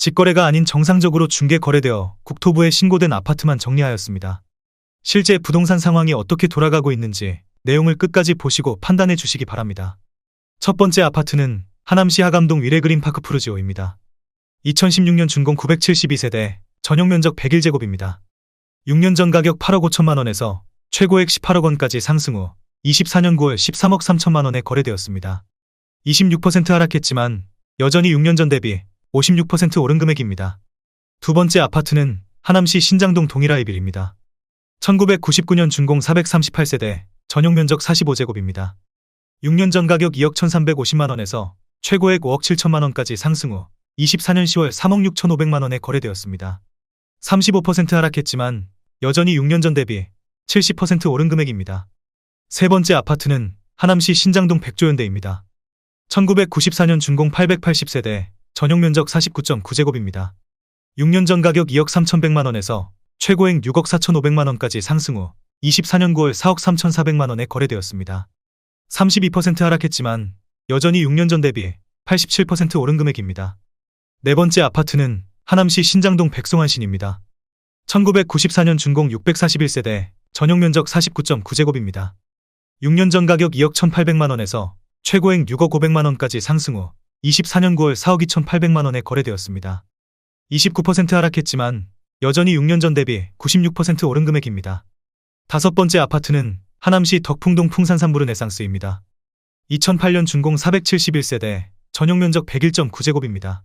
직거래가 아닌 정상적으로 중개 거래되어 국토부에 신고된 아파트만 정리하였습니다. 실제 부동산 상황이 어떻게 돌아가고 있는지 내용을 끝까지 보시고 판단해 주시기 바랍니다. 첫 번째 아파트는 하남시 하감동 위례그린파크 푸르지오입니다. 2016년 준공 972세대, 전용 면적 101제곱입니다. 6년 전 가격 8억 5천만 원에서 최고액 18억 원까지 상승 후 24년 9월 13억 3천만 원에 거래되었습니다. 26% 하락했지만 여전히 6년 전 대비 56% 오른 금액입니다. 두 번째 아파트는 하남시 신장동 동일아이빌입니다. 1999년 준공 438세대, 전용 면적 45제곱입니다. 6년 전 가격 2억 1350만 원에서 최고액 5억 7천만 원까지 상승 후 24년 10월 3억 6천5백만 원에 거래되었습니다. 35% 하락했지만 여전히 6년 전 대비 70% 오른 금액입니다. 세 번째 아파트는 하남시 신장동 백조현대입니다. 1994년 준공 880세대, 전용 면적 49.9제곱입니다. 6년 전 가격 2억 3천백만 원에서 최고액 6억 4천5백만 원까지 상승 후 24년 9월 4억 3천4백만 원에 거래되었습니다. 32% 하락했지만 여전히 6년 전 대비 87% 오른 금액입니다. 네 번째 아파트는 하남시 신장동 백송한신입니다. 1994년 준공 641세대, 전용 면적 49.9제곱입니다. 6년 전 가격 2억 1,800만 원에서 최고액 6억 5백만 원까지 상승 후 24년 9월 4억 2,800만 원에 거래되었습니다. 29% 하락했지만 여전히 6년 전 대비 96% 오른 금액입니다. 다섯 번째 아파트는 하남시 덕풍동 풍산 삼부르네상스입니다. 2008년 준공 471세대, 전용 면적 101.9제곱입니다.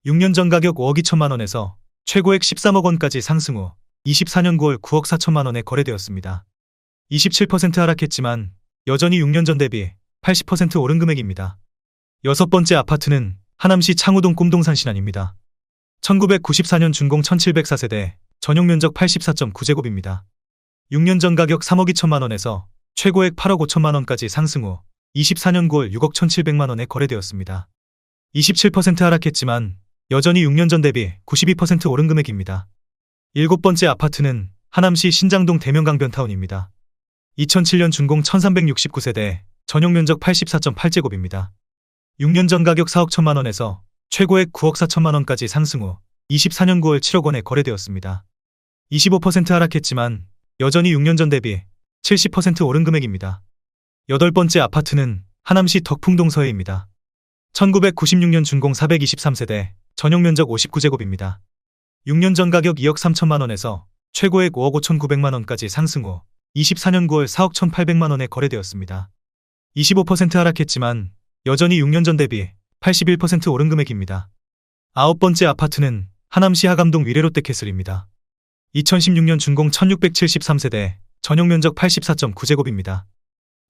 6년 전 가격 5억 2천만 원에서 최고액 13억 원까지 상승 후 24년 9월 9억 4천만 원에 거래되었습니다. 27% 하락했지만 여전히 6년 전 대비 80% 오른 금액입니다. 여섯 번째 아파트는 하남시 창우동 꿈동산 신안입니다. 1994년 준공 1704세대, 전용 면적 84.9제곱입니다. 6년 전 가격 3억 2천만 원에서 최고액 8억 5천만 원까지 상승 후 24년 9월 6억 1,700만 원에 거래되었습니다. 27% 하락했지만 여전히 6년 전 대비 92% 오른 금액입니다. 일곱 번째 아파트는 하남시 신장동 대명강변타운입니다. 2007년 준공 1369세대, 전용 면적 84.8제곱입니다. 6년 전 가격 4억 1천만 원에서 최고액 9억 4천만 원까지 상승 후 24년 9월 7억 원에 거래되었습니다. 25% 하락했지만 여전히 6년 전 대비 70% 오른 금액입니다. 여덟 번째 아파트는 하남시 덕풍동 서해입니다. 1996년 준공 423세대, 전용 면적 59제곱입니다. 6년 전 가격 2억 3천만 원에서 최고액 5억 5천9백만 원까지 상승 후 24년 9월 4억 1,800만 원에 거래되었습니다. 25% 하락했지만 여전히 6년 전 대비 81% 오른 금액입니다. 아홉 번째 아파트는 하남시 하감동 위례롯데캐슬입니다. 2016년 준공 1673세대, 전용 면적 84.9제곱입니다.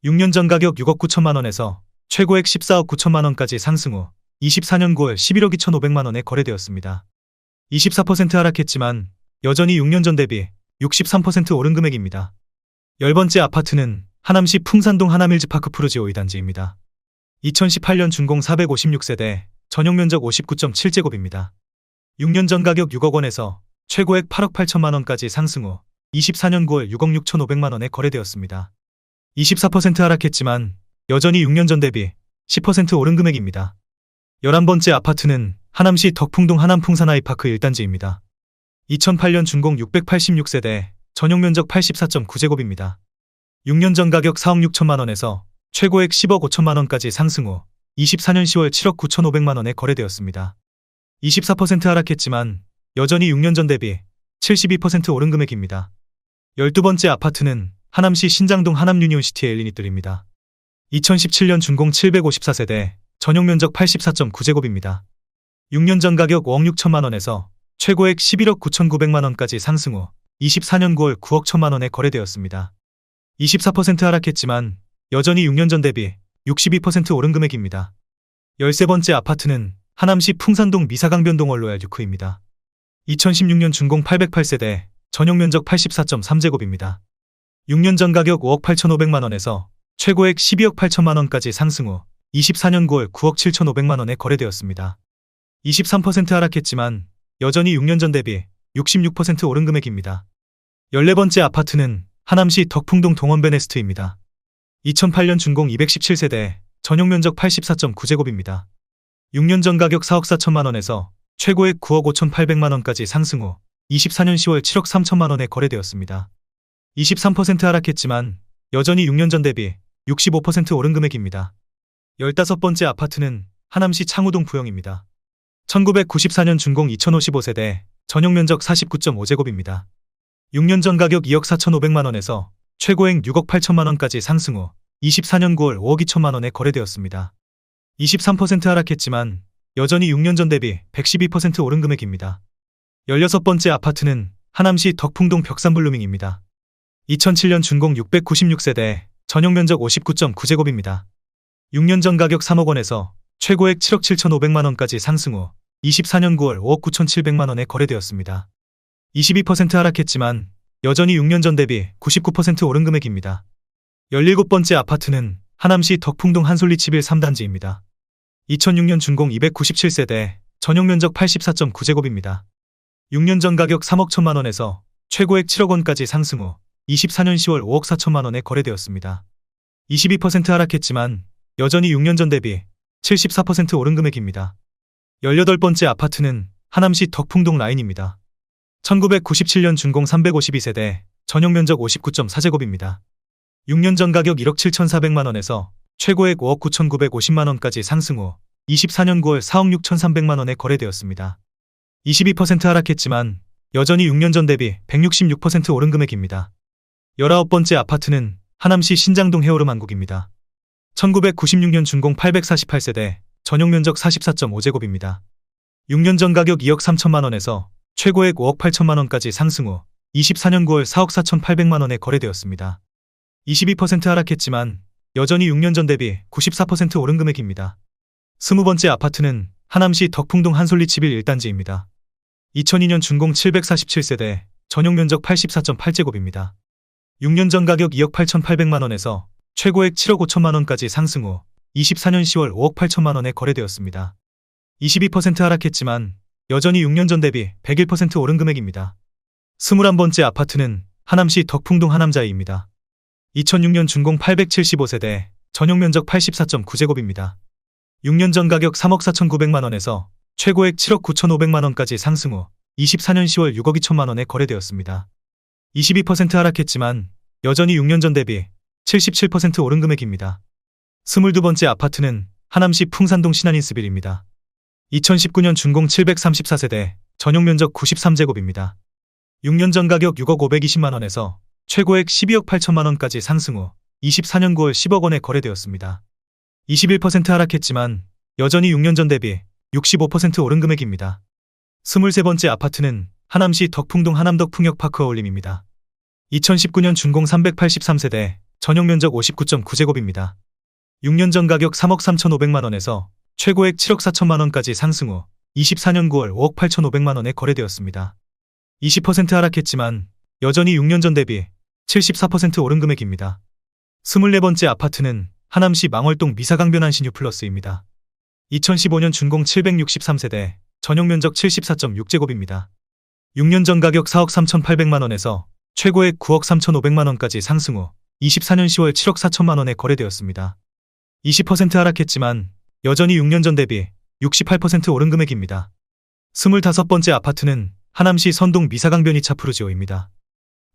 6년 전 가격 6억 9천만 원에서 최고액 14억 9천만 원까지 상승 후 24년 9월 11억 2천5백만 원에 거래되었습니다. 24% 하락했지만 여전히 6년 전 대비 63% 오른 금액입니다. 열 번째 아파트는 하남시 풍산동 하남힐즈파크 푸르지오 2단지입니다. 2018년 준공 456세대, 전용 면적 59.7제곱입니다. 6년 전 가격 6억 원에서 최고액 8억 8천만 원까지 상승 후 24년 9월 6억 6천5백만 원에 거래되었습니다. 24% 하락했지만 여전히 6년 전 대비 10% 오른 금액입니다. 11번째 아파트는 하남시 덕풍동 하남풍산아이파크 1단지입니다. 2008년 준공 686세대, 전용 면적 84.9제곱입니다. 6년 전 가격 4억 6천만 원에서 최고액 10억 5천만 원까지 상승 후 24년 10월 7억 9천5백만 원에 거래되었습니다. 24% 하락했지만 여전히 6년 전 대비 72% 오른 금액입니다. 12번째 아파트는 하남시 신장동 하남유니온시티 엘리니뜰입니다. 2017년 준공 754세대, 전용 면적 84.9제곱입니다. 6년 전 가격 5억 6천만 원에서 최고액 11억 9천9백만 원까지 상승 후 24년 9월 9억 1천만 원에 거래되었습니다. 24% 하락했지만 여전히 6년 전 대비 62% 오른 금액입니다. 13번째 아파트는 하남시 풍산동 미사강변동 원로얄 듀크입니다. 2016년 준공 808세대, 전용 면적 84.3제곱입니다. 6년 전 가격 5억 8천5백만 원에서 최고액 12억 8천만 원까지 상승 후 24년 9월 9억 7천5백만 원에 거래되었습니다. 23% 하락했지만 여전히 6년 전 대비 66% 오른 금액입니다. 14번째 아파트는 하남시 덕풍동 동원베네스트입니다. 2008년 준공 217세대, 전용 면적 84.9제곱입니다. 6년 전 가격 4억 4천만 원에서 최고액 9억 5,800만 원까지 상승 후 24년 10월 7억 3천만 원에 거래되었습니다. 23% 하락했지만 여전히 6년 전 대비 65% 오른 금액입니다. 15번째 아파트는 하남시 창우동 부영입니다. 1994년 준공 2055세대, 전용 면적 49.5제곱입니다. 6년 전 가격 2억 4,500만 원에서 최고액 6억 8천만 원까지 상승 후 24년 9월 5억 2천만 원에 거래되었습니다. 23% 하락했지만 여전히 6년 전 대비 112% 오른 금액입니다. 16번째 아파트는 하남시 덕풍동 벽산블루밍입니다. 2007년 준공 696세대, 전용 면적 59.9제곱입니다. 6년 전 가격 3억 원에서 최고액 7억 7,500만 원까지 상승 후 24년 9월 5억 9,700만 원에 거래되었습니다. 22% 하락했지만 여전히 6년 전 대비 99% 오른 금액입니다. 17번째 아파트는 하남시 덕풍동 한솔리치빌 3단지입니다. 2006년 준공 297세대, 전용 면적 84.9제곱입니다. 6년 전 가격 3억 1천만 원에서 최고액 7억 원까지 상승 후 24년 10월 5억 4천만 원에 거래되었습니다. 22% 하락했지만 여전히 6년 전 대비 74% 오른 금액입니다. 18번째 아파트는 하남시 덕풍동 라인입니다. 1997년 준공 352세대, 전용 면적 59.4제곱입니다. 6년 전 가격 1억 7,400만 원에서 최고액 5억 9,950만 원까지 상승 후 24년 9월 4억 6,300만 원에 거래되었습니다. 22% 하락했지만 여전히 6년 전 대비 166% 오른 금액입니다. 19번째 아파트는 하남시 신장동 해오름 한국입니다. 1996년 준공 848세대, 전용 면적 44.5제곱입니다. 6년 전 가격 2억 3천만 원에서 최고액 5억 8천만 원까지 상승 후 24년 9월 4억 4,800만 원에 거래되었습니다. 22% 하락했지만 여전히 6년 전 대비 94% 오른 금액입니다. 20번째 아파트는 하남시 덕풍동 한솔리치빌 1단지입니다. 2002년 준공 747세대, 전용 면적 84.8제곱입니다. 6년 전 가격 2억 8,800만 원에서 최고액 7억 5천만 원까지 상승 후 24년 10월 5억 8천만 원에 거래되었습니다. 22% 하락했지만 여전히 6년 전 대비 101% 오른 금액입니다. 21번째 아파트는 하남시 덕풍동 하남자이입니다. 2006년 준공 875세대, 전용 면적 84.9제곱입니다. 6년 전 가격 3억 4,900만 원에서 최고액 7억 9,500만 원까지 상승 후 24년 10월 6억 2천만 원에 거래되었습니다. 22% 하락했지만 여전히 6년 전 대비 77% 오른 금액입니다. 22번째 아파트는 하남시 풍산동 신한인스빌입니다. 2019년 준공 734세대, 전용 면적 93제곱입니다. 6년 전 가격 6억 520만 원에서 최고액 12억 8천만 원까지 상승 후 24년 9월 10억 원에 거래되었습니다. 21% 하락했지만 여전히 6년 전 대비 65% 오른 금액입니다. 23번째 아파트는 하남시 덕풍동 하남덕풍역파크 어울림입니다. 2019년 준공 383세대, 전용 면적 59.9제곱입니다. 6년 전 가격 3억 3,500만 원에서 최고액 7억 4천만 원까지 상승 후 24년 9월 5억 8,500만 원에 거래되었습니다. 20% 하락했지만 여전히 6년 전 대비 74% 오른 금액입니다. 24번째 아파트는 하남시 망월동 미사강변 신유플러스입니다. 2015년 준공 763세대, 전용 면적 74.6제곱입니다. 6년 전 가격 4억 3,800만 원에서 최고액 9억 3,500만 원까지 상승 후 24년 10월 7억 4천만 원에 거래되었습니다. 20% 하락했지만 여전히 6년 전 대비 68% 오른 금액입니다. 25번째 아파트는 하남시 선동 미사강변 2차 푸르지오입니다.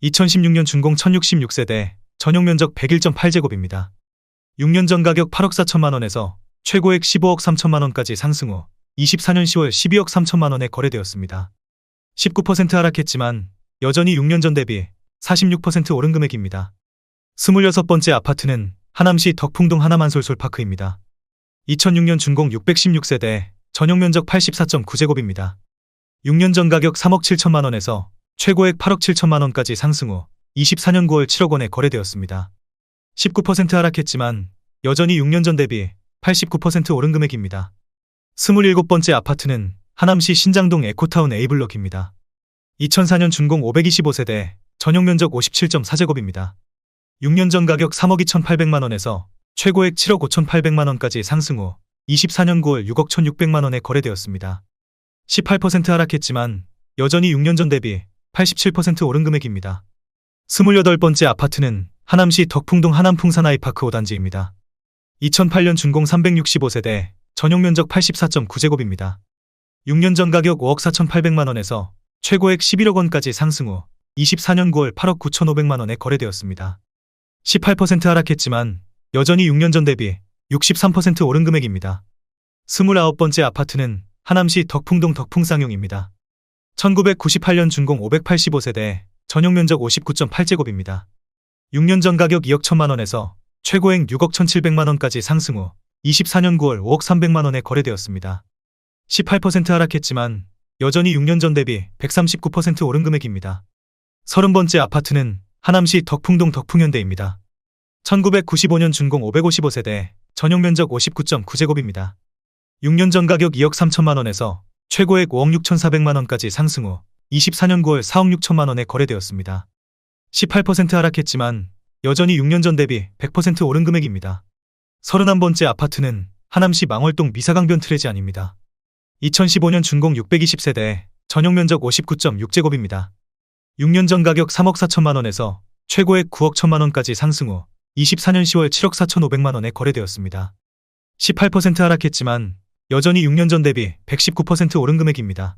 2016년 준공 1066세대, 전용 면적 101.8제곱입니다. 6년 전 가격 8억 4천만 원에서 최고액 15억 3천만 원까지 상승 후 24년 10월 12억 3천만 원에 거래되었습니다. 19% 하락했지만 여전히 6년 전 대비 46% 오른 금액입니다. 26번째 아파트는 하남시 덕풍동 하남한솔솔파크입니다. 2006년 준공 616세대, 전용 면적 84.9제곱입니다. 6년 전 가격 3억 7천만 원에서 최고액 8억 7천만 원까지 상승 후 24년 9월 7억 원에 거래되었습니다. 19% 하락했지만 여전히 6년 전 대비 89% 오른 금액입니다. 27번째 아파트는 하남시 신장동 에코타운 A블럭입니다. 2004년 준공 525세대, 전용 면적 57.4제곱입니다. 6년 전 가격 3억 2,800만 원에서 최고액 7억 5,800만 원까지 상승 후 24년 9월 6억 1,600만 원에 거래되었습니다. 18% 하락했지만 여전히 6년 전 대비 87% 오른 금액입니다. 28번째 아파트는 하남시 덕풍동 하남풍산 아이파크 5단지입니다. 2008년 준공 365세대, 전용 면적 84.9제곱입니다. 6년 전 가격 5억 4,800만 원에서 최고액 11억 원까지 상승 후 24년 9월 8억 9,500만 원에 거래되었습니다. 18% 하락했지만 여전히 6년 전 대비 63% 오른 금액입니다. 29번째 아파트는 하남시 덕풍동 덕풍쌍용입니다. 1998년 준공 585세대, 전용 면적 59.8제곱입니다. 6년 전 가격 2억 1천만 원에서 최고액 6억 1,700만 원까지 상승 후 24년 9월 5억 300만 원에 거래되었습니다. 18% 하락했지만 여전히 6년 전 대비 139% 오른 금액입니다. 30번째 아파트는 하남시 덕풍동 덕풍현대입니다. 1995년 준공 555세대, 전용 면적 59.9제곱입니다. 6년 전 가격 2억 3천만 원에서 최고액 5억 6,400만 원까지 상승 후 24년 9월 4억 6천만 원에 거래되었습니다. 18% 하락했지만 여전히 6년 전 대비 100% 오른 금액입니다. 31번째 아파트는 하남시 망월동 미사강변 트레지안입니다. 2015년 준공 620세대, 전용 면적 59.6제곱입니다. 6년 전 가격 3억 4천만 원에서 최고액 9억 1천만 원까지 상승 후 24년 10월 7억 4,500만 원에 거래되었습니다. 18% 하락했지만 여전히 6년 전 대비 119% 오른 금액입니다.